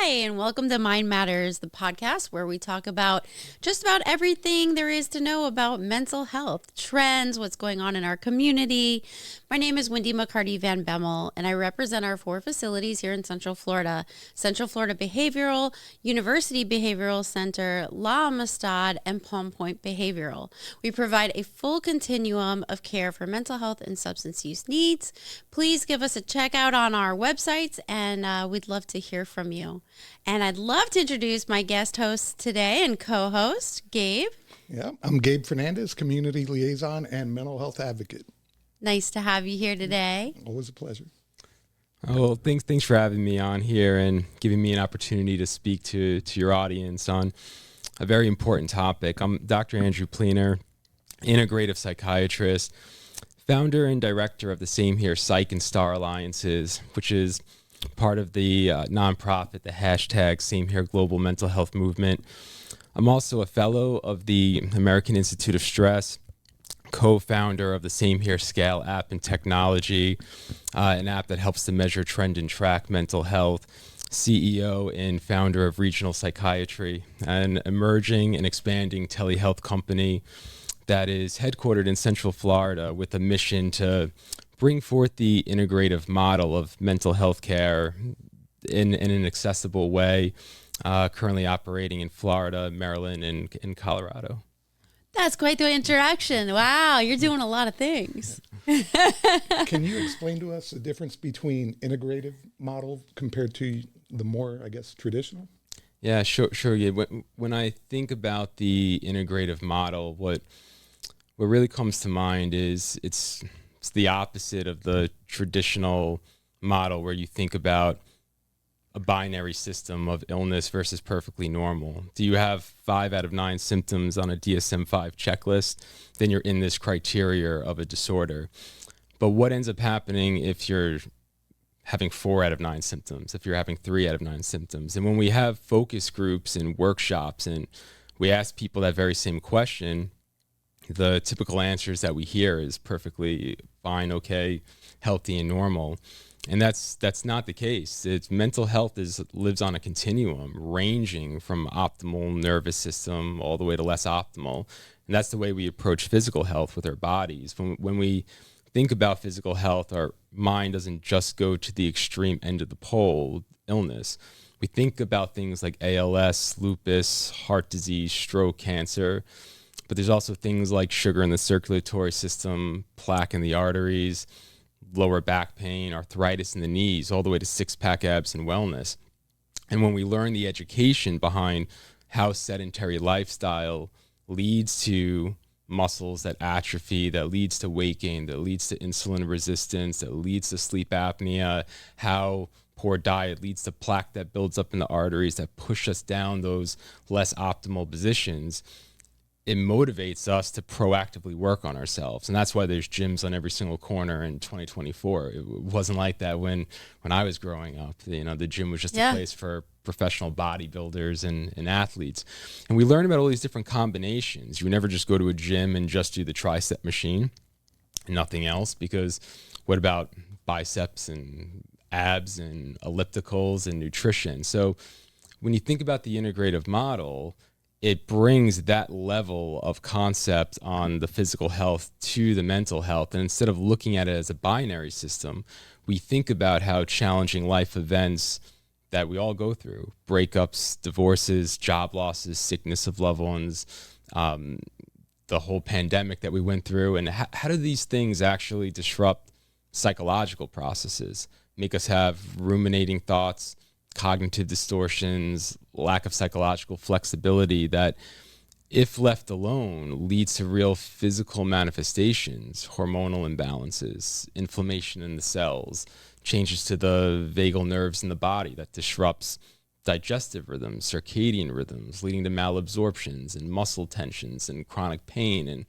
Hi, and welcome to Mind Matters, the podcast where we talk about just about everything there is to know about mental health, trends, what's going on in our community. My name is Wendy McCarty Van Bemmel, and I represent our 4 facilities here in Central Florida. Central Florida Behavioral, University Behavioral Center, La Amistad, and Palm Point Behavioral. We provide a full continuum of care for mental health and substance use needs. Please give us a check out on our websites, and we'd love to hear from you. And I'd love to introduce my guest host today and co-host, Gabe. Yeah, I'm Gabe Fernandez, community liaison and mental health advocate. Nice to have you here today. Always a pleasure. Oh, well, thanks for having me on here and giving me an opportunity to speak to your audience on a very important topic. I'm Dr. Andrew Pleener, integrative psychiatrist, founder and director of the Same Here Psych and Star Alliances, which is part of the nonprofit, the hashtag Same Here Global Mental Health Movement. I'm also a fellow of the American Institute of Stress, co-founder of the Same Here Scale app and technology, an app that helps to measure, trend, and track mental health, CEO and founder of Regional Psychiatry, an emerging and expanding telehealth company that is headquartered in Central Florida with a mission to bring forth the integrative model of mental health care in an accessible way, currently operating in Florida, Maryland, and in Colorado. That's quite the interaction. Wow, you're doing a lot of things. Can you explain to us the difference between integrative model compared to the more, I guess, traditional? Yeah, sure. Yeah. When I think about the integrative model, what really comes to mind is it's the opposite of the traditional model where you think about a binary system of illness versus perfectly normal. Do you have 5 out of 9 symptoms on a DSM-5 checklist? Then you're in this criteria of a disorder. But what ends up happening if you're having 4 out of 9 symptoms, if you're having 3 out of 9 symptoms? And when we have focus groups and workshops and we ask people that very same question, the typical answers that we hear is perfectly fine, okay, healthy, and normal. And that's not the case. It's mental health lives on a continuum ranging from optimal nervous system all the way to less optimal. And that's the way we approach physical health with our bodies. When we think about physical health, our mind doesn't just go to the extreme end of the pole, illness. We think about things like ALS, lupus, heart disease, stroke, cancer. But there's also things like sugar in the circulatory system, plaque in the arteries, lower back pain, arthritis in the knees, all the way to six-pack abs and wellness. And when we learn the education behind how sedentary lifestyle leads to muscles that atrophy, that leads to weight gain, that leads to insulin resistance, that leads to sleep apnea, how poor diet leads to plaque that builds up in the arteries that push us down those less optimal positions, it motivates us to proactively work on ourselves. And that's why there's gyms on every single corner in 2024. It wasn't like that when I was growing up. You know, the gym was just a place for professional bodybuilders and athletes. And we learn about all these different combinations. You never just go to a gym and just do the tricep machine and nothing else, because what about biceps and abs and ellipticals and nutrition? So when you think about the integrative model, it brings that level of concept on the physical health to the mental health. And instead of looking at it as a binary system, we think about how challenging life events that we all go through, breakups, divorces, job losses, sickness of loved ones, the whole pandemic that we went through, and how do these things actually disrupt psychological processes, make us have ruminating thoughts, cognitive distortions, lack of psychological flexibility that, if left alone, leads to real physical manifestations, hormonal imbalances, inflammation in the cells, changes to the vagal nerves in the body that disrupts digestive rhythms, circadian rhythms, leading to malabsorptions and muscle tensions and chronic pain and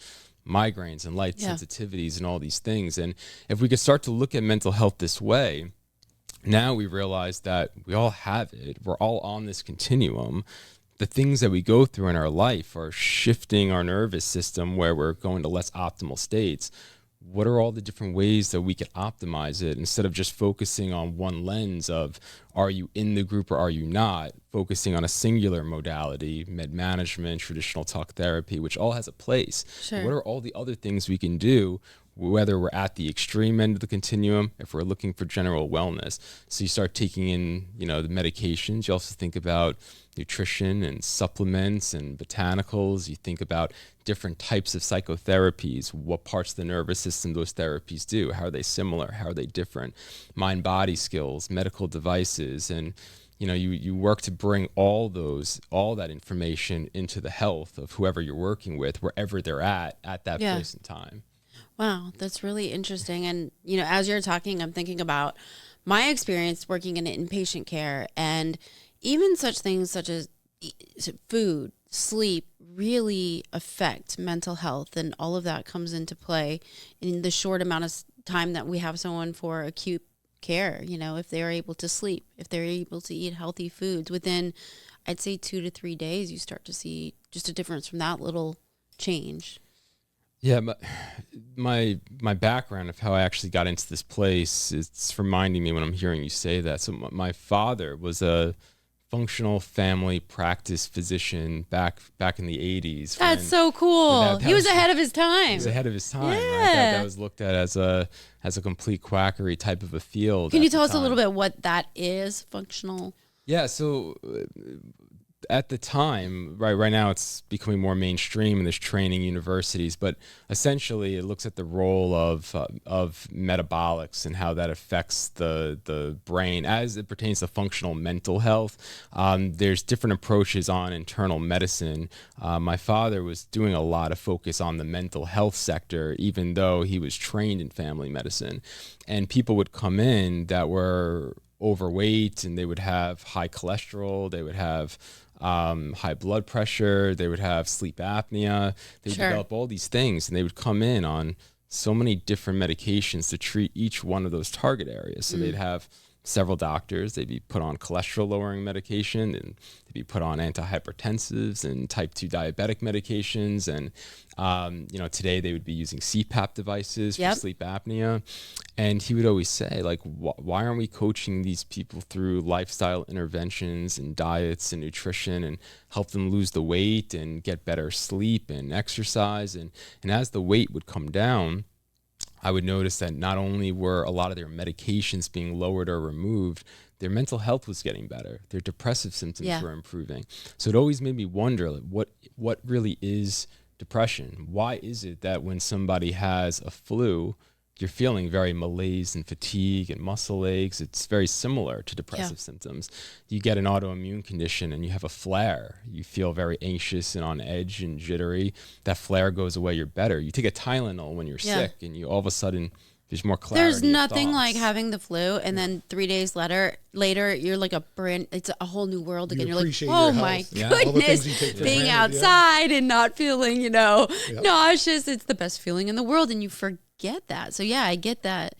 migraines and light sensitivities and all these things. And if we could start to look at mental health this way, now we realize that we all have it. We're all on this continuum. The things that we go through in our life are shifting our nervous system where we're going to less optimal states. what are all the different ways that we could optimize it instead of just focusing on one lens of are you in the group or are you not, focusing on a singular modality, med management, traditional talk therapy, which all has a place. Sure. What are all the other things we can do, whether we're at the extreme end of the continuum, if we're looking for general wellness? So you start taking in, the medications. You also think about nutrition and supplements and botanicals. You think about different types of psychotherapies, what parts of the nervous system those therapies do, how are they similar, how are they different, mind-body skills, medical devices, and you work to bring all that information into the health of whoever you're working with, wherever they're at that place and time. Wow, that's really interesting. And, as you're talking, I'm thinking about my experience working in inpatient care, and even such things such as food, sleep really affect mental health, and all of that comes into play in the short amount of time that we have someone for acute care. If they're able to sleep, if they're able to eat healthy foods, within, I'd say 2 to 3 days, you start to see just a difference from that little change. Yeah, my background of how I actually got into this place, it's reminding me when I'm hearing you say that. So my father was a functional family practice physician back in the 80s. That's so cool. He was ahead of his time. He was ahead of his time. Yeah. Right? That was looked at as a complete quackery type of a field. Can you tell us a little bit what that is, functional? Yeah, so at the time, right now it's becoming more mainstream and there's training universities, but essentially it looks at the role of metabolics and how that affects the brain as it pertains to functional mental health. There's different approaches on internal medicine. My father was doing a lot of focus on the mental health sector, even though he was trained in family medicine. And people would come in that were overweight, and they would have high cholesterol, they would have high blood pressure, they would have sleep apnea, they would develop all these things, and they would come in on so many different medications to treat each one of those target areas. So they'd have several doctors, they'd be put on cholesterol lowering medication, and they'd be put on antihypertensives and type 2 diabetic medications, and today they would be using CPAP devices for sleep apnea. And he would always say, like, why aren't we coaching these people through lifestyle interventions and diets and nutrition and help them lose the weight and get better sleep and exercise? And as the weight would come down, I would notice that not only were a lot of their medications being lowered or removed, their mental health was getting better. Their depressive symptoms were improving. So it always made me wonder, like, what really is depression? Why is it that when somebody has a flu, you're feeling very malaise and fatigue and muscle aches? It's very similar to depressive symptoms. You get an autoimmune condition and you have a flare. You feel very anxious and on edge and jittery. That flare goes away, you're better. You take a Tylenol when you're sick, and you all of a sudden there's more clarity. There's nothing like having the flu, and then 3 days later you're like it's a whole new world again. You're like, oh my goodness, being outside and not feeling, nauseous. It's the best feeling in the world, and you forget that. So I get that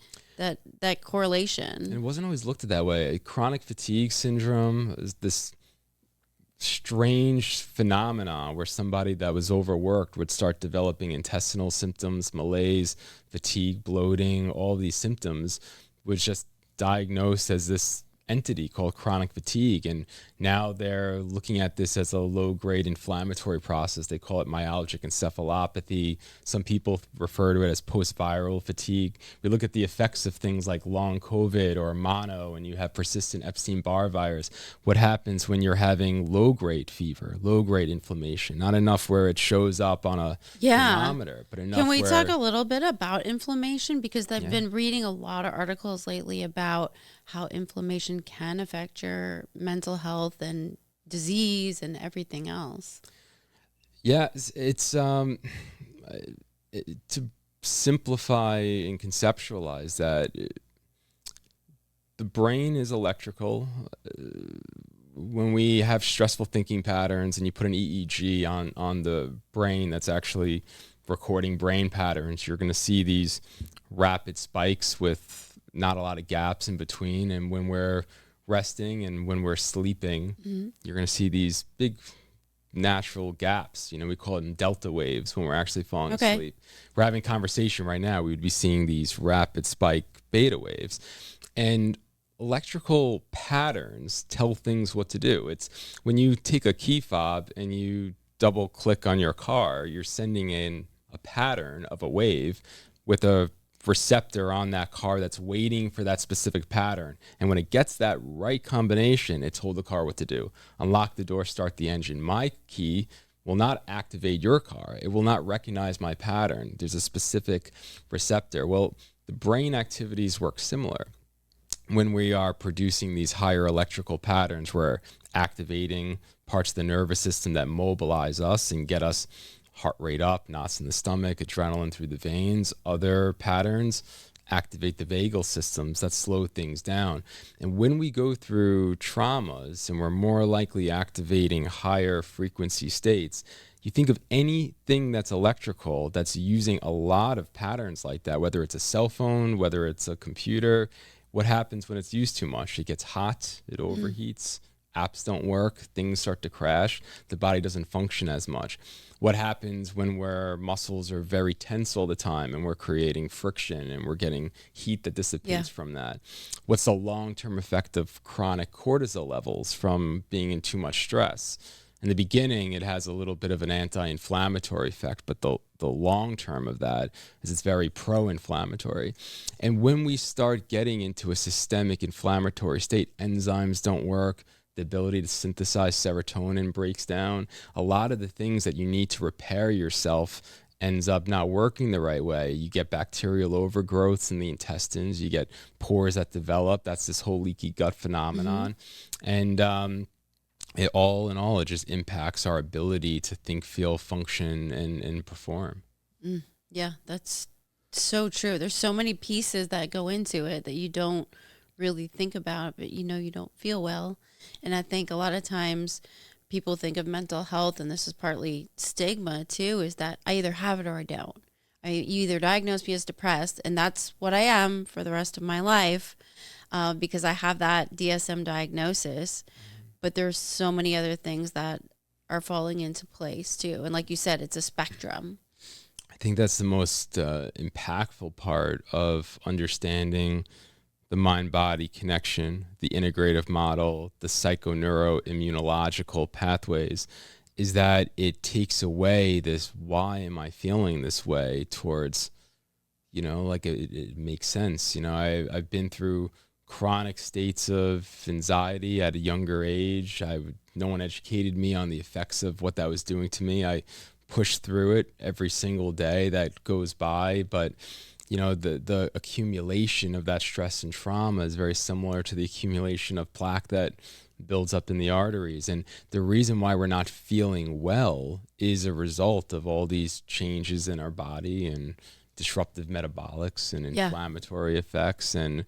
correlation. And it wasn't always looked at that way. Chronic fatigue syndrome is this strange phenomenon where somebody that was overworked would start developing intestinal symptoms, malaise, fatigue, bloating. All these symptoms was just diagnosed as this entity called chronic fatigue, and now they're looking at this as a low-grade inflammatory process. They call it myalgic encephalopathy. Some people refer to it as post-viral fatigue. We look at the effects of things like long COVID or mono, and you have persistent Epstein-Barr virus. What happens when you're having low-grade fever, low-grade inflammation? Not enough where it shows up on a thermometer, but enough. Can we talk a little bit about inflammation? Because I've been reading a lot of articles lately about how inflammation can affect your mental health and disease and everything else. Yeah, it's to simplify and conceptualize that the brain is electrical. When we have stressful thinking patterns and you put an EEG on the brain that's actually recording brain patterns, you're going to see these rapid spikes with not a lot of gaps in between. And when we're resting and when we're sleeping, you're going to see these big natural gaps. We call them delta waves when we're actually falling Okay. asleep. We're having a conversation right now. We would be seeing these rapid spike beta waves. And electrical patterns tell things what to do. It's when you take a key fob and you double click on your car, you're sending in a pattern of a wave with a receptor on that car that's waiting for that specific pattern. And when it gets that right combination, it told the car what to do. Unlock the door, start the engine. My key will not activate your car. It will not recognize my pattern. There's a specific receptor. Well, the brain activities work similar. When we are producing these higher electrical patterns, we're activating parts of the nervous system that mobilize us and get us heart rate up, knots in the stomach, adrenaline through the veins. Other patterns activate the vagal systems that slow things down. And when we go through traumas and we're more likely activating higher frequency states, you think of anything that's electrical that's using a lot of patterns like that, whether it's a cell phone, whether it's a computer. What happens when it's used too much? It gets hot, it overheats, apps don't work, things start to crash, the body doesn't function as much. What happens when our muscles are very tense all the time and we're creating friction and we're getting heat that dissipates from that? What's the long-term effect of chronic cortisol levels from being in too much stress? In the beginning, it has a little bit of an anti-inflammatory effect, but the long term of that is it's very pro-inflammatory. And when we start getting into a systemic inflammatory state, enzymes don't work, the ability to synthesize serotonin breaks down. A lot of the things that you need to repair yourself ends up not working the right way. You get bacterial overgrowths in the intestines, you get pores that develop. That's this whole leaky gut phenomenon. And it all in all, it just impacts our ability to think, feel, function, and perform. Yeah, that's so true. There's so many pieces that go into it that you don't really think about, but you don't feel well. And I think a lot of times people think of mental health, and this is partly stigma too, is that I either have it or I don't. You either diagnose me as depressed, and that's what I am for the rest of my life because I have that DSM diagnosis. But there's so many other things that are falling into place too. And like you said, it's a spectrum. I think that's the most impactful part of understanding the mind-body connection, the integrative model, the psychoneuroimmunological pathways, is that it takes away this, why am I feeling this way, towards, like it makes sense. I've been through chronic states of anxiety at a younger age. No one educated me on the effects of what that was doing to me. I pushed through it every single day that goes by, but the accumulation of that stress and trauma is very similar to the accumulation of plaque that builds up in the arteries. And the reason why we're not feeling well is a result of all these changes in our body and disruptive metabolics and inflammatory effects. And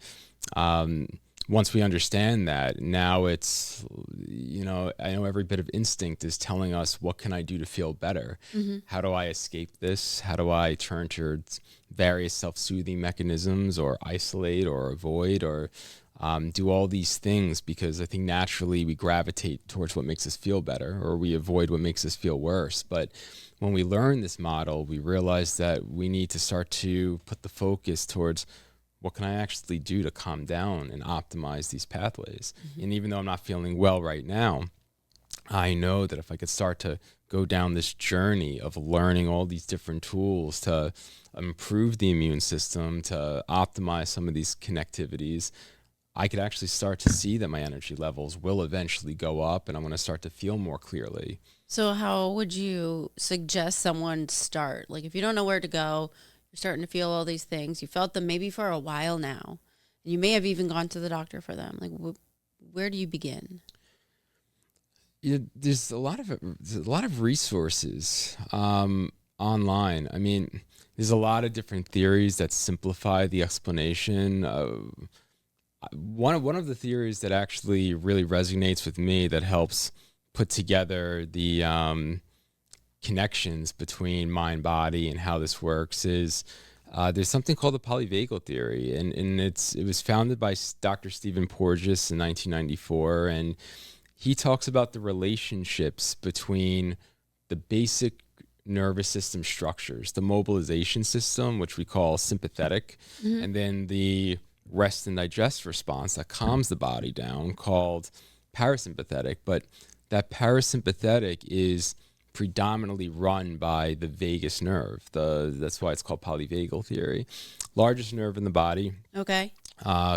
once we understand that, now it's, I know every bit of instinct is telling us, what can I do to feel better? How do I escape this? How do I turn to various self-soothing mechanisms, or isolate or avoid, or do all these things? Because I think naturally we gravitate towards what makes us feel better, or we avoid what makes us feel worse. But when we learn this model, we realize that we need to start to put the focus towards, what can I actually do to calm down and optimize these pathways? And even though I'm not feeling well right now, I know that if I could start to go down this journey of learning all these different tools to improve the immune system, to optimize some of these connectivities, I could actually start to see that my energy levels will eventually go up, and I'm going to start to feel more clearly. So how would you suggest someone start? Like, if you don't know where to go, you're starting to feel all these things. You felt them maybe for a while now. And you may have even gone to the doctor for them. Like, where do you begin? There's a lot of resources online. I mean, there's a lot of different theories that simplify the explanation. One of the theories that actually really resonates with me, that helps put together the connections between mind, body, and how this works, is there's something called the Polyvagal Theory, and it was founded by Dr. Stephen Porges in 1994, and he talks about the relationships between the basic nervous system structures, the mobilization system, which we call sympathetic, and then the rest and digest response that calms the body down, called parasympathetic. But that parasympathetic is predominantly run by the vagus nerve. That's why it's called polyvagal theory. Largest nerve in the body, Okay.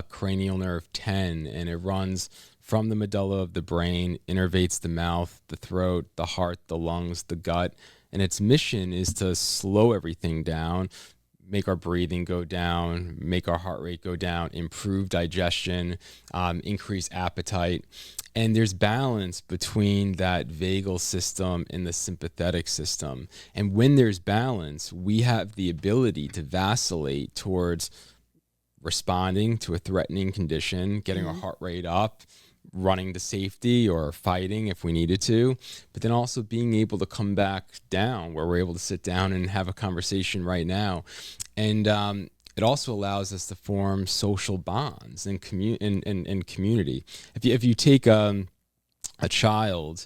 cranial nerve 10, and it runs from the medulla of the brain, innervates the mouth, the throat, the heart, the lungs, the gut. And its mission is to slow everything down, make our breathing go down, make our heart rate go down, improve digestion, increase appetite. And there's balance between that vagal system and the sympathetic system. And when there's balance, we have the ability to vacillate towards responding to a threatening condition, getting our heart rate up, running to safety or fighting if we needed to, but then also being able to come back down where we're able to sit down and have a conversation right now. And it also allows us to form social bonds and community. If you take a child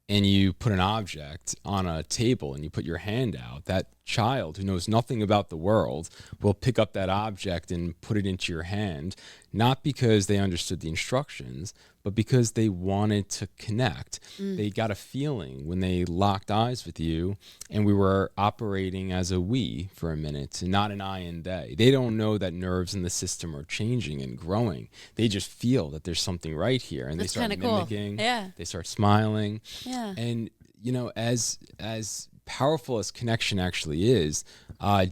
and you put an object on a table and you put your hand out, that child who knows nothing about the world will pick up that object and put it into your hand, not because they understood the instructions, but because they wanted to connect. They got a feeling when they locked eyes with you, and we were operating as a we for a minute, and not an I and they. They don't know that nerves in the system are changing and growing. They just feel that there's something right here, and That's they start kinda cool. mimicking. Yeah. They start smiling. Yeah. And, you know, as powerful as connection actually is,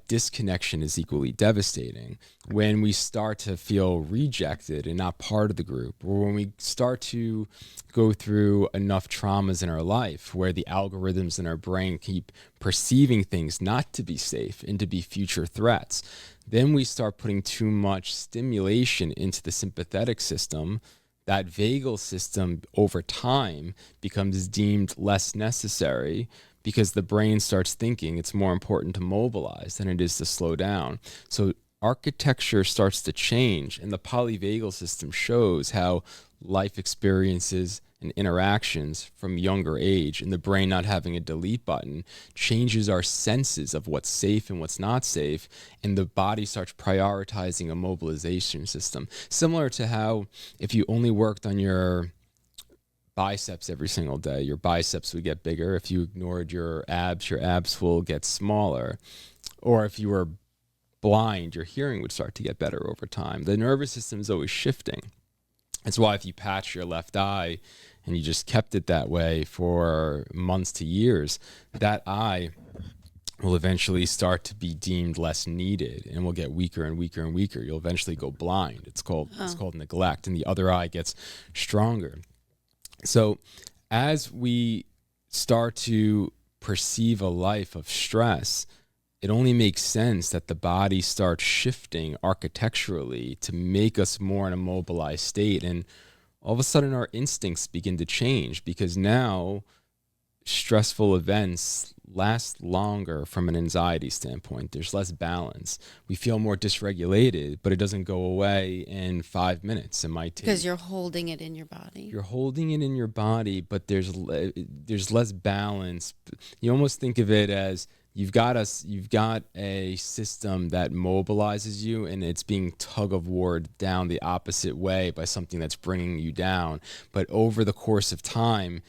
disconnection is equally devastating. When we start to feel rejected and not part of the group, or when we start to go through enough traumas in our life where the algorithms in our brain keep perceiving things not to be safe and to be future threats, then we start putting too much stimulation into the sympathetic system. That vagal system over time becomes deemed less necessary because the brain starts thinking it's more important to mobilize than it is to slow down. So architecture starts to change, and the polyvagal system shows how life experiences and interactions from younger age, and the brain not having a delete button, changes our senses of what's safe and what's not safe, and the body starts prioritizing a mobilization system. Similar to how if you only worked on your biceps every single day, your biceps would get bigger. If you ignored your abs will get smaller. Or if you were blind, your hearing would start to get better over time. The nervous system is always shifting. That's why if you patch your left eye and you just kept it that way for months to years, that eye will eventually start to be deemed less needed and will get weaker and weaker and weaker. You'll eventually go blind. It's called neglect, and the other eye gets stronger. So as we start to perceive a life of stress, it only makes sense that the body starts shifting architecturally to make us more in a mobilized state. And all of a sudden our instincts begin to change, because now stressful events last longer from an anxiety standpoint. There's less balance. We feel more dysregulated, but it doesn't go away in 5 minutes. It might take, Because you're holding it in your body. you're holding it in your body, but there's less balance. You almost think of it as you've got a system that mobilizes you, and it's being tug of warred down the opposite way by something that's bringing you down. But over the course of time,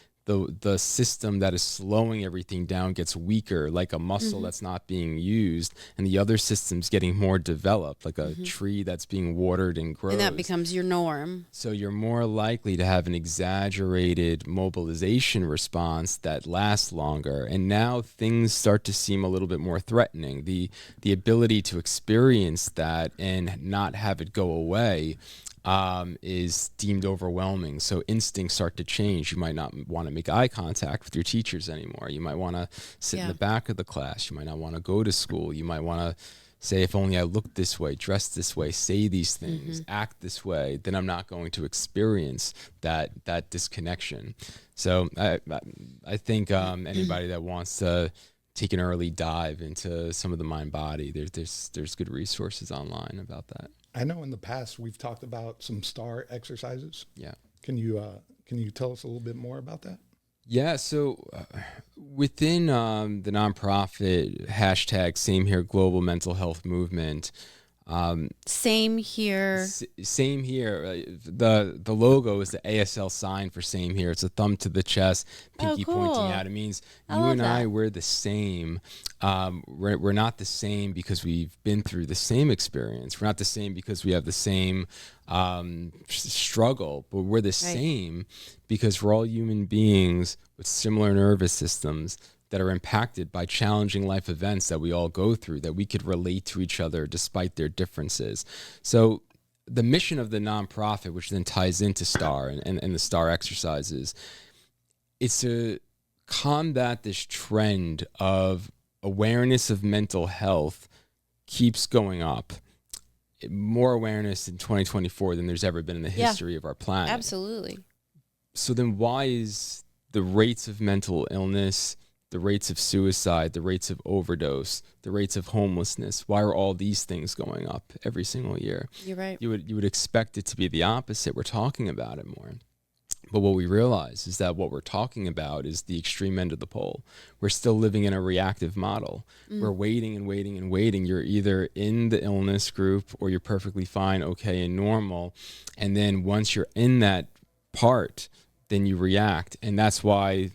the system that is slowing everything down gets weaker, like a muscle that's not being used, and the other system's getting more developed, like a tree that's being watered and grows. And that becomes your norm. So you're more likely to have an exaggerated mobilization response that lasts longer. And now things start to seem a little bit more threatening. The ability to experience that and not have it go away is deemed overwhelming. So instincts start to change. You might not want to make eye contact with your teachers anymore. You might want to sit in the back of the class. You might not want to go to school. You might want to say, if only I looked this way, dressed this way, say these things, act this way, then I'm not going to experience that disconnection. So I think anybody that wants to take an early dive into some of the mind body, there's good resources online about that. I know in the past we've talked about some STAR exercises. Yeah. Can you tell us a little bit more about that? Yeah, so within the nonprofit hashtag Same Here Global Mental Health Movement, Same here. Same here. The logo is the ASL sign for same here. It's a thumb to the chest, pinky cool. pointing out. It means I you love and I, that. we're the same. We're not the same because we've been through the same experience. We're not the same because we have the same struggle, but we're the same because we're all human beings with similar nervous systems that are impacted by challenging life events that we all go through, that we could relate to each other despite their differences. So the mission of the nonprofit, which then ties into STAR and the STAR exercises, is to combat this trend of awareness of mental health keeps going up. More awareness in 2024 than there's ever been in the history of our planet. Absolutely. So then why is the rates of mental illness, the rates of suicide, the rates of overdose, the rates of homelessness, why are all these things going up every single year? You're right. You would expect it to be the opposite. We're talking about it more. But what we realize is that what we're talking about is the extreme end of the pole. We're still living in a reactive model. We're waiting and waiting and waiting. You're either in the illness group or you're perfectly fine, okay, and normal. And then once you're in that part, then you react. And that's why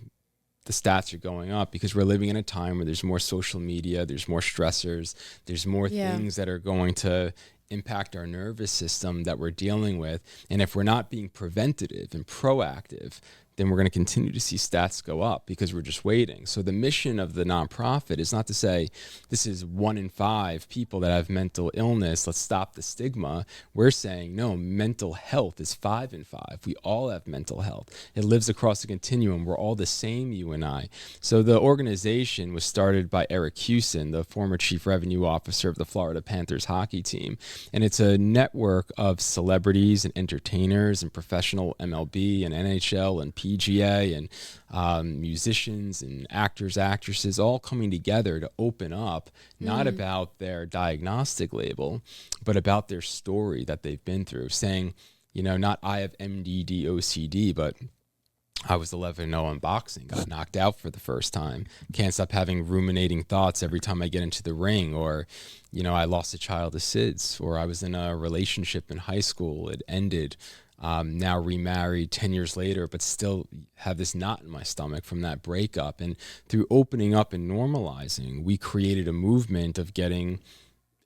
the stats are going up, because we're living in a time where there's more social media, there's more stressors, there's more things that are going to impact our nervous system that we're dealing with. And if we're not being preventative and proactive, then we're going to continue to see stats go up because we're just waiting. So the mission of the nonprofit is not to say this is 1 in 5 people that have mental illness, let's stop the stigma. We're saying, no, mental health is 5 in 5. We all have mental health. It lives across the continuum. We're all the same, you and I. So the organization was started by Eric Hewson, the former chief revenue officer of the Florida Panthers hockey team. And it's a network of celebrities and entertainers and professional MLB and NHL and PGA and musicians and actors, actresses, all coming together to open up, not about their diagnostic label, but about their story that they've been through, saying, you know, not I have MDD, OCD, but I was 11-0 in boxing, got knocked out for the first time, can't stop having ruminating thoughts every time I get into the ring, or, you know, I lost a child to SIDS, or I was in a relationship in high school, it ended, now remarried 10 years later, but still have this knot in my stomach from that breakup. And through opening up and normalizing, we created a movement of getting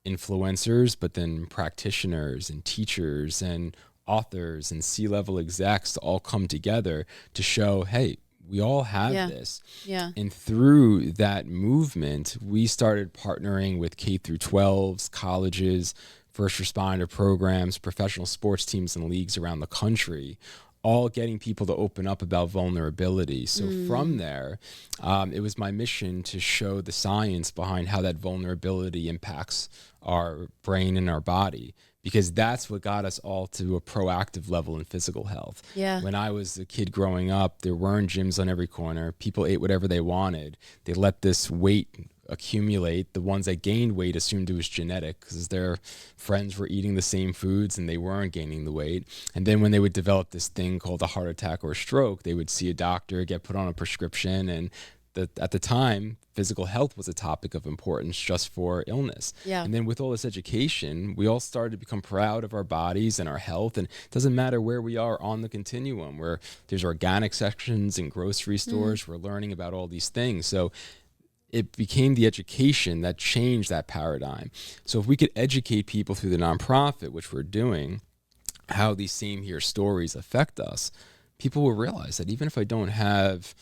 influencers, but then practitioners and teachers and authors and C-level execs to all come together to show, hey, we all have this. Yeah. And through that movement, we started partnering with K through 12s, colleges, first responder programs, professional sports teams and leagues around the country, all getting people to open up about vulnerability. So from there, it was my mission to show the science behind how that vulnerability impacts our brain and our body, because that's what got us all to a proactive level in physical health. Yeah. When I was a kid growing up, there weren't gyms on every corner. People ate whatever they wanted. They let this weight accumulate. The ones that gained weight assumed it was genetic because their friends were eating the same foods and they weren't gaining the weight. And then when they would develop this thing called a heart attack or a stroke, they would see a doctor, get put on a prescription, and at the time, physical health was a topic of importance just for illness. Yeah. And then with all this education, we all started to become proud of our bodies and our health. And it doesn't matter where we are on the continuum, where there's organic sections in grocery stores, we're learning about all these things. So it became the education that changed that paradigm. So if we could educate people through the nonprofit, which we're doing, how these same here stories affect us, people will realize that even if I don't have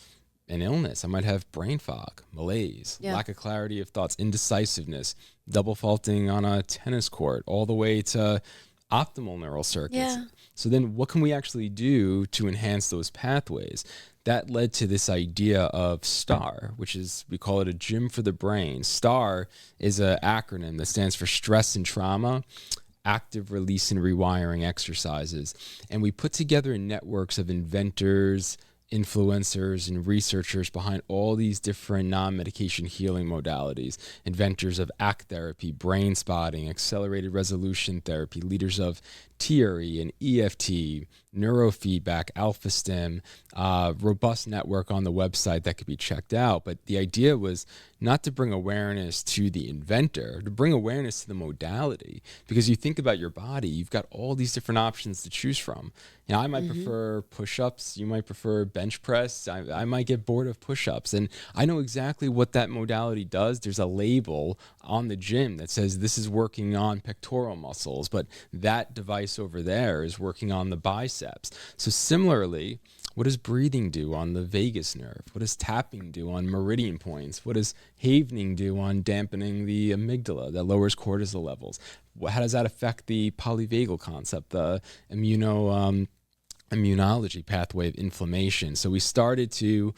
an illness, I might have brain fog, malaise, lack of clarity of thoughts, indecisiveness, double faulting on a tennis court, all the way to optimal neural circuits. Yeah. So then what can we actually do to enhance those pathways? That led to this idea of STAR, which is, we call it a gym for the brain. STAR is an acronym that stands for stress and trauma, active release and rewiring exercises. And we put together networks of inventors, influencers and researchers behind all these different non-medication healing modalities, inventors of ACT therapy, brain spotting, accelerated resolution therapy, leaders of TRE and EFT, neurofeedback, alpha stim, robust network on the website that could be checked out. But the idea was not to bring awareness to the inventor, to bring awareness to the modality. Because you think about your body, you've got all these different options to choose from. You know, I might prefer push-ups, you might prefer bench press, I might get bored of push-ups. And I know exactly what that modality does. There's a label on the gym that says this is working on pectoral muscles, but that device over there is working on the biceps. So similarly, what does breathing do on the vagus nerve? What does tapping do on meridian points? What does havening do on dampening the amygdala that lowers cortisol levels? How does that affect the polyvagal concept, the immunology pathway of inflammation? So we started to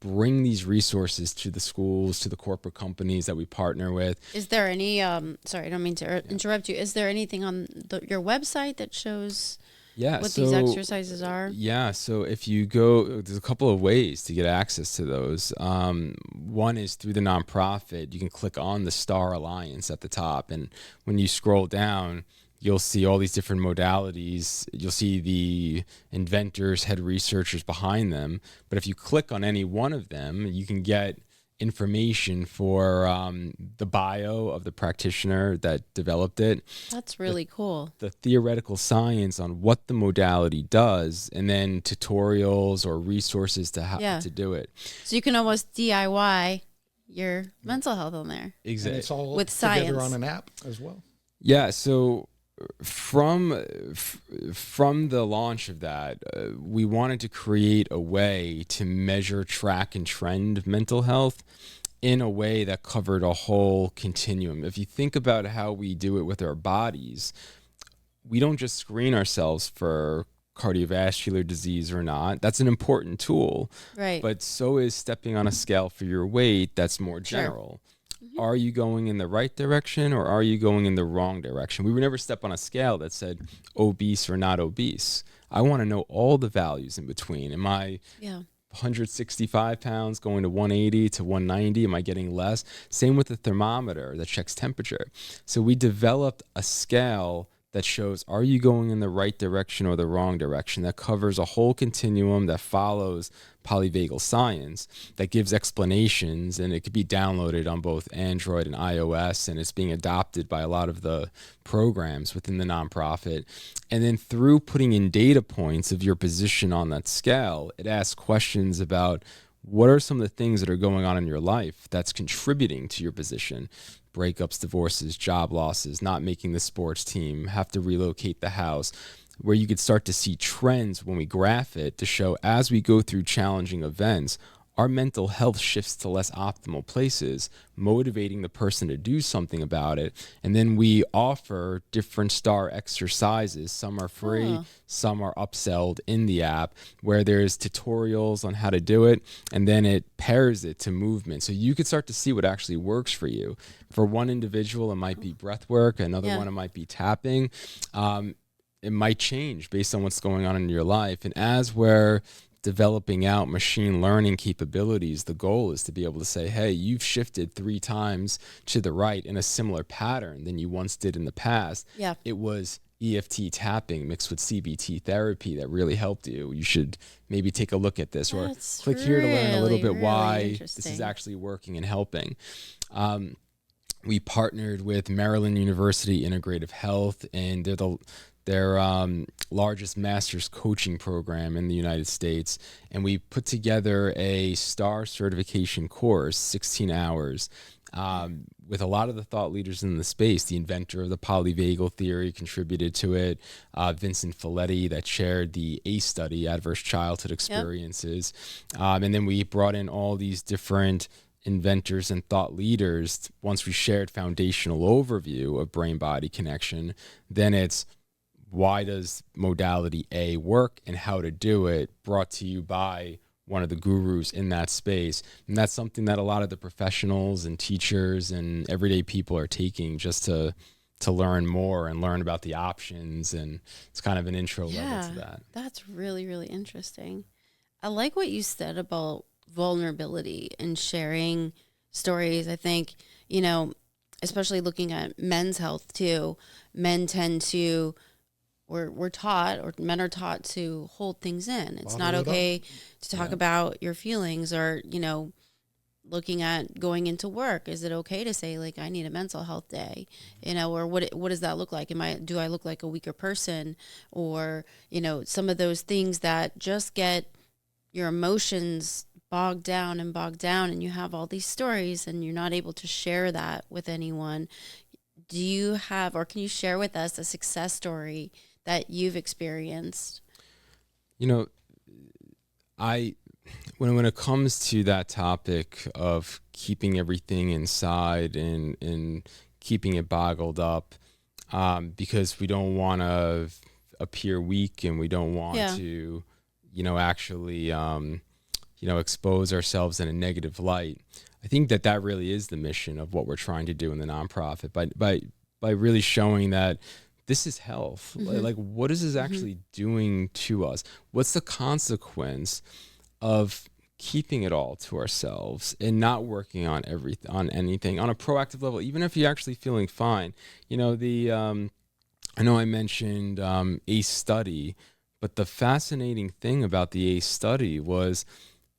bring these resources to the schools, to the corporate companies that we partner with. Is there any, sorry, I don't mean to interrupt you. Is there anything on your website that shows what these exercises are? Yeah, so if you go, there's a couple of ways to get access to those. One is through the nonprofit. You can click on the Star Alliance at the top, and when you scroll down, you'll see all these different modalities. You'll see the inventors, head researchers behind them. But if you click on any one of them, you can get information for the bio of the practitioner that developed it. That's really cool. The theoretical science on what the modality does, and then tutorials or resources to how to do it. So you can almost DIY your mental health on there. Exactly. And it's all with together science on an app as well. Yeah, so from the launch of that, we wanted to create a way to measure, track, and trend mental health in a way that covered a whole continuum. If you think about how we do it with our bodies, we don't just screen ourselves for cardiovascular disease or not. That's an important tool, right? But so is stepping on a scale for your weight. That's more general. Are you going in the right direction, or are you going in the wrong direction? We would never step on a scale that said obese or not obese. I want to know all the values in between. Am I 165 pounds going to 180 to 190? Am I getting less? Same with the thermometer that checks temperature. So we developed a scale that shows, are you going in the right direction or the wrong direction? That covers a whole continuum, that follows polyvagal science, that gives explanations, and it could be downloaded on both Android and iOS, and it's being adopted by a lot of the programs within the nonprofit. And then through putting in data points of your position on that scale, it asks questions about what are some of the things that are going on in your life that's contributing to your position. Breakups, divorces, job losses, not making the sports team, have to relocate the house, where you could start to see trends when we graph it to show as we go through challenging events, our mental health shifts to less optimal places, motivating the person to do something about it. And then we offer different STAR exercises. Some are free, some are upselled in the app, where there's tutorials on how to do it, and then it pairs it to movement. So you could start to see what actually works for you. For one individual, it might be breath work. Another one, it might be tapping. It might change based on what's going on in your life. And as we're developing out machine learning capabilities, the goal is to be able to say, hey, you've shifted 3 times to the right in a similar pattern than you once did in the past. Yeah. It was EFT tapping mixed with CBT therapy that really helped you. You should maybe take a look at this, or click here to learn a little bit why this is actually working and helping. We partnered with Maryland University Integrative Health, and they're their largest master's coaching program in the United States. And we put together a STAR certification course, 16 hours, with a lot of the thought leaders in the space. The inventor of the Polyvagal Theory contributed to it. Vincent Folletti, that chaired the ACE study, Adverse Childhood Experiences. And then we brought in all these different inventors and thought leaders. Once we shared foundational overview of brain-body connection, then it's why does modality A work and how to do it, brought to you by one of the gurus in that space. And that's something that a lot of the professionals and teachers and everyday people are taking just to learn more and learn about the options. And it's kind of an intro level to that. That's really, really interesting. I like what you said about vulnerability and sharing stories. I think, you know, especially looking at men's health too, men tend to, we're taught, or men are taught to hold things in. It's not Bottle it up. okay to talk about your feelings, or, you know, looking at going into work. Is it okay to say, like, I need a mental health day, you know, or what does that look like? Do I look like a weaker person? Or, you know, some of those things that just get your emotions bogged down, and you have all these stories and you're not able to share that with anyone. Do you have, or can you share with us a success story that you've experienced? You know, I when it comes to that topic of keeping everything inside and keeping it boggled up, because we don't want to appear weak and we don't want Yeah. to, actually, expose ourselves in a negative light. I think that really is the mission of what we're trying to do in the nonprofit, by really showing that this is health. Like, what is this actually doing to us? What's the consequence of keeping it all to ourselves and not working on anything on a proactive level, even if you're actually feeling fine? I know I mentioned ACE study, but the fascinating thing about the ACE study was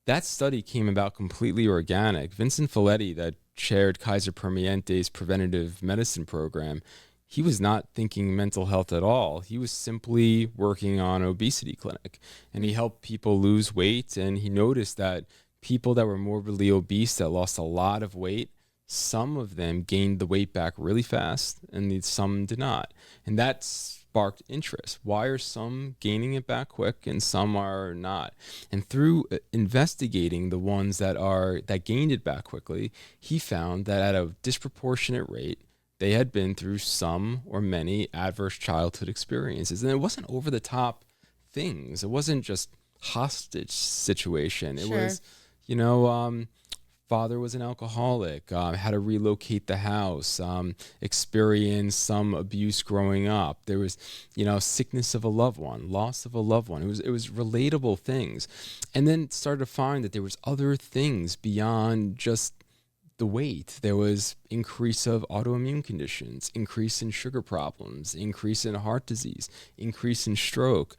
that study came about completely organic. Vincent Folletti, that chaired Kaiser Permanente's preventative medicine program, he was not thinking mental health at all. He was simply working on obesity clinic, and he helped people lose weight. And he noticed that people that were morbidly obese, that lost a lot of weight, some of them gained the weight back really fast, and some did not. And that sparked interest. Why are some gaining it back quick and some are not? And through investigating the ones that gained it back quickly, he found that at a disproportionate rate, they had been through some or many adverse childhood experiences. And it wasn't over the top things. It wasn't just hostage situation. It Sure. was, father was an alcoholic, had to relocate the house, experienced some abuse growing up. There was, sickness of a loved one, loss of a loved one. It was relatable things. And then started to find that there was other things beyond just the weight. There was increase of autoimmune conditions, increase in sugar problems, increase in heart disease, increase in stroke,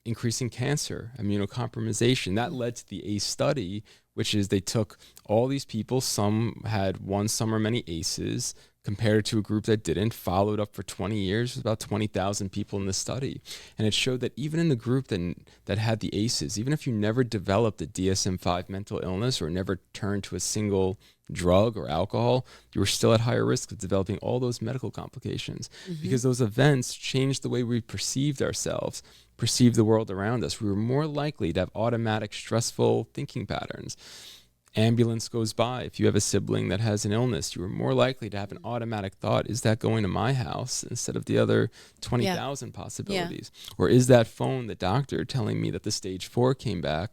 increase in cancer, immunocompromisation. That led to the ACE study, which is they took all these people, some had one, some or many ACEs, compared to a group that didn't, followed up for 20 years, about 20,000 people in the study. And it showed that even in the group that had the ACEs, even if you never developed a DSM-5 mental illness or never turned to a single drug or alcohol, you were still at higher risk of developing all those medical complications, because those events changed the way we perceived ourselves, perceived the world around us. We were more likely to have automatic, stressful thinking patterns. Ambulance goes by. If you have a sibling that has an illness, you are more likely to have an automatic thought, is that going to my house, instead of the other 20,000 possibilities? Or is that phone the doctor telling me that the stage 4 came back,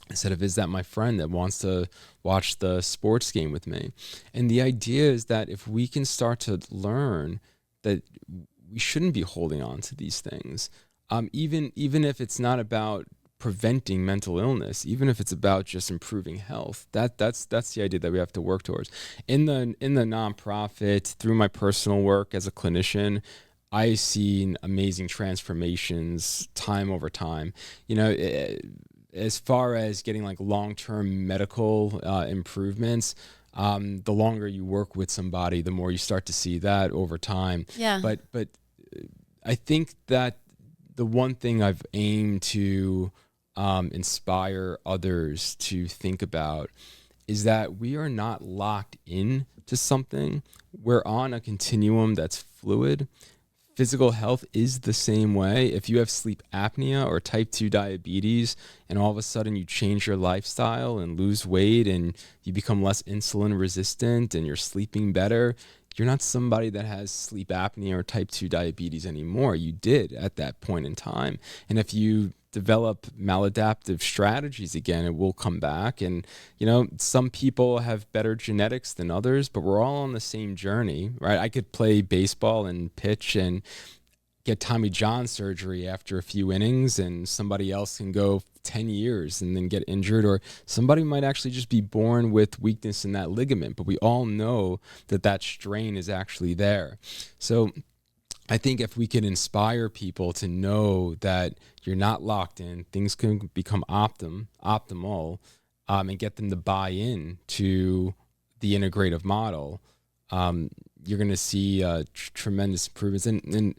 instead of, is that my friend that wants to watch the sports game with me? And the idea is that if we can start to learn that we shouldn't be holding on to these things, even if it's not about preventing mental illness, even if it's about just improving health, that's the idea that we have to work towards. In the nonprofit, through my personal work as a clinician, I've seen amazing transformations time over time. As far as getting like long-term medical improvements, the longer you work with somebody, the more you start to see that over time. Yeah. But I think that the one thing I've aimed to inspire others to think about is that we are not locked in to something. We're on a continuum that's fluid. Physical health is the same way. If you have sleep apnea or type 2 diabetes, and all of a sudden you change your lifestyle and lose weight and you become less insulin resistant and you're sleeping better, you're not somebody that has sleep apnea or type 2 diabetes anymore. You did at that point in time. And if you develop maladaptive strategies again, it will come back. And, some people have better genetics than others, but we're all on the same journey, right? I could play baseball and pitch and get Tommy John surgery after a few innings, and somebody else can go 10 years and then get injured, or somebody might actually just be born with weakness in that ligament, but we all know that that strain is actually there. So I think if we can inspire people to know that you're not locked in, things can become optimal, and get them to buy in to the integrative model, you're going to see tremendous improvements. And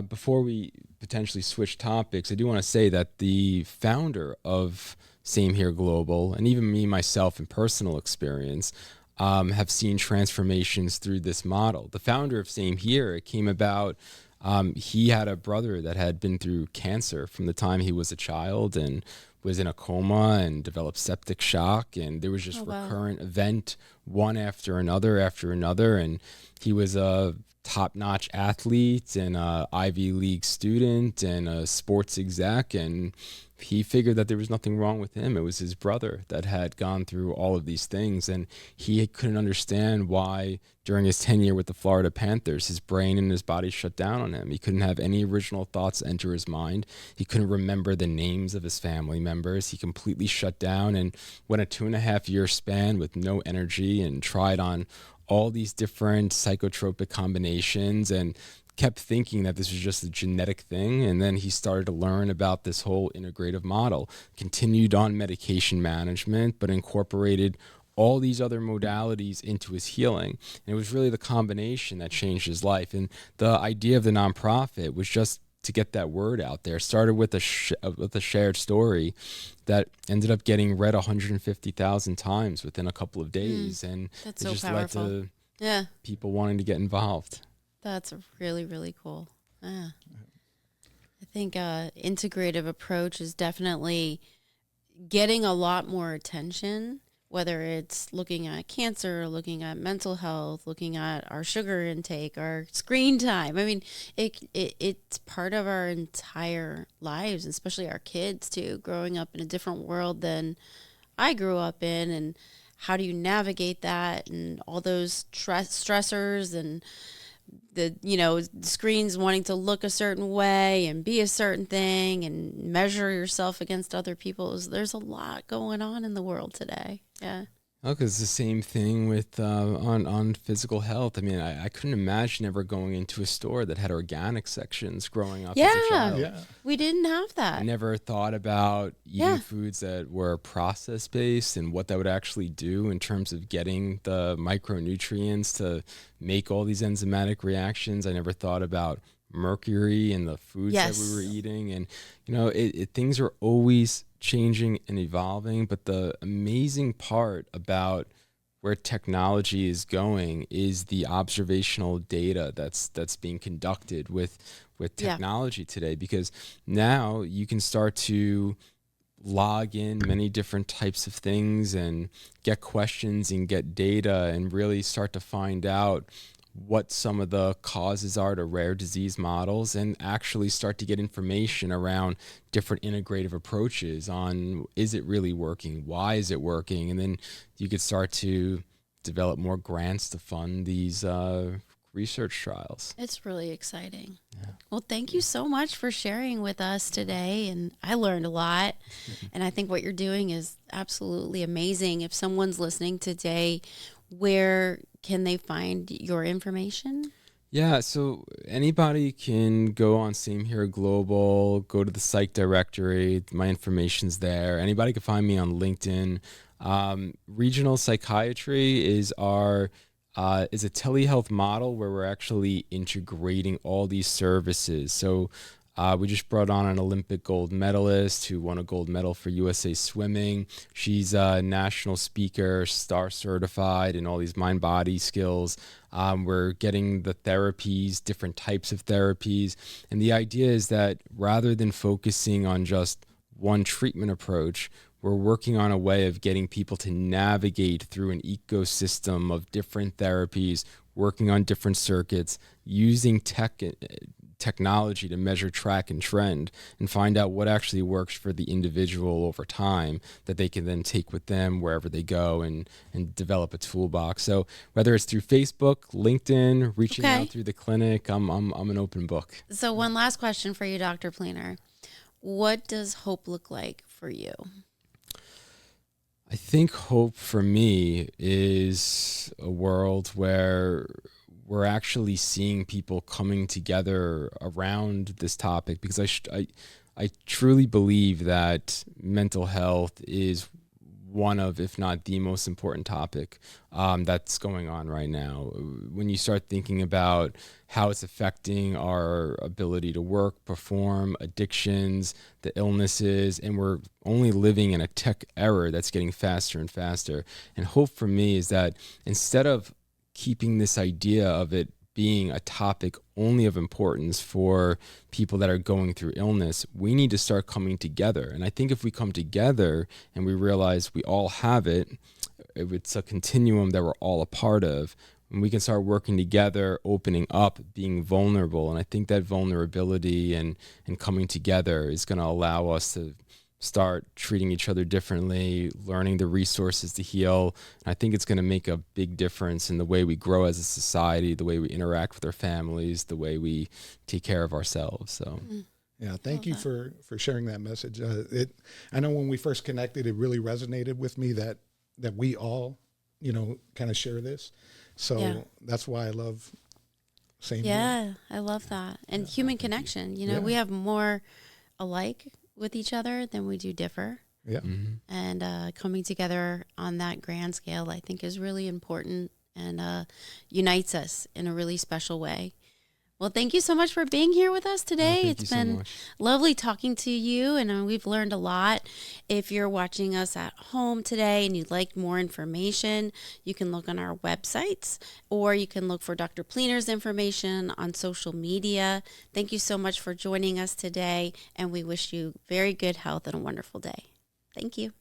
before we potentially switch topics, I do want to say that the founder of Same Here Global, and even me, myself, in personal experience, have seen transformations through this model. The founder of Same Here, it came about, he had a brother that had been through cancer from the time he was a child and was in a coma and developed septic shock. And there was just recurrent event, one after another. And he was a top-notch athlete and a Ivy League student and a sports exec, and he figured that there was nothing wrong with him. It was his brother that had gone through all of these things, and he couldn't understand why during his tenure with the Florida Panthers, his brain and his body shut down on him. He couldn't have any original thoughts enter his mind. He couldn't remember the names of his family members. He completely shut down and went a 2.5-year span with no energy and tried on all these different psychotropic combinations and kept thinking that this was just a genetic thing. And then he started to learn about this whole integrative model, continued on medication management, but incorporated all these other modalities into his healing. And it was really the combination that changed his life. And the idea of the nonprofit was just to get that word out there. It started with a shared story that ended up getting read 150,000 times within a couple of days. And that's it so just powerful. led to people wanting to get involved. That's really, really cool. Yeah. I think integrative approach is definitely getting a lot more attention, whether it's looking at cancer, looking at mental health, looking at our sugar intake, our screen time. I mean, it's part of our entire lives, especially our kids too, growing up in a different world than I grew up in. And how do you navigate that and all those stressors and the screens wanting to look a certain way and be a certain thing and measure yourself against other people. There's a lot going on in the world today. Yeah. Oh, because it's the same thing with on physical health. I mean, I couldn't imagine ever going into a store that had organic sections growing up as a child. Yeah. We didn't have that. I never thought about eating foods that were process-based and what that would actually do in terms of getting the micronutrients to make all these enzymatic reactions. I never thought about mercury in the foods that we were eating. And, things are always changing and evolving, but the amazing part about where technology is going is the observational data that's being conducted with technology today, because now you can start to log in many different types of things and get questions and get data and really start to find out what some of the causes are to rare disease models, and actually start to get information around different integrative approaches on, is it really working? Why is it working? And then you could start to develop more grants to fund these research trials. It's really exciting. Yeah. Well, thank you so much for sharing with us today. And I learned a lot. And I think what you're doing is absolutely amazing. If someone's listening today, where can they find your information? Yeah, so anybody can go on Same Here Global, go to the psych directory. My information's there. Anybody can find me on LinkedIn. Regional psychiatry is a telehealth model where we're actually integrating all these services. So we just brought on an Olympic gold medalist who won a gold medal for USA Swimming. She's a national speaker, STAR certified in all these mind-body skills. We're getting the therapies, different types of therapies. And the idea is that rather than focusing on just one treatment approach, we're working on a way of getting people to navigate through an ecosystem of different therapies, working on different circuits, using tech technology to measure, track, and trend and find out what actually works for the individual over time that they can then take with them wherever they go and develop a toolbox. So whether it's through Facebook, LinkedIn, reaching out through the clinic, I'm an open book. So one last question for you, Dr. Pleener. What does hope look like for you? I think hope for me is a world where we're actually seeing people coming together around this topic, because I truly believe that mental health is one of, if not the most important topic that's going on right now. When you start thinking about how it's affecting our ability to work, perform, addictions, the illnesses, and we're only living in a tech era that's getting faster and faster. And hope for me is that instead of keeping this idea of it being a topic only of importance for people that are going through illness, we need to start coming together. And I think if we come together and we realize we all have it, it's a continuum that we're all a part of, and we can start working together, opening up, being vulnerable. And I think that vulnerability and coming together is going to allow us to start treating each other differently, learning the resources to heal. And I think it's going to make a big difference in the way we grow as a society, the way we interact with our families, the way we take care of ourselves. So, yeah, thank you for sharing that message. I know when we first connected, it really resonated with me that we all, kind of share this. So that's why I love saying Yeah, I love that. And human connection. We have more alike with each other than we do differ. Yeah. Mm-hmm. And coming together on that grand scale, I think, is really important and unites us in a really special way. Well, thank you so much for being here with us today. It's been lovely talking to you, and we've learned a lot. If you're watching us at home today and you'd like more information, you can look on our websites, or you can look for Dr. Pleener's information on social media. Thank you so much for joining us today, and we wish you very good health and a wonderful day. Thank you.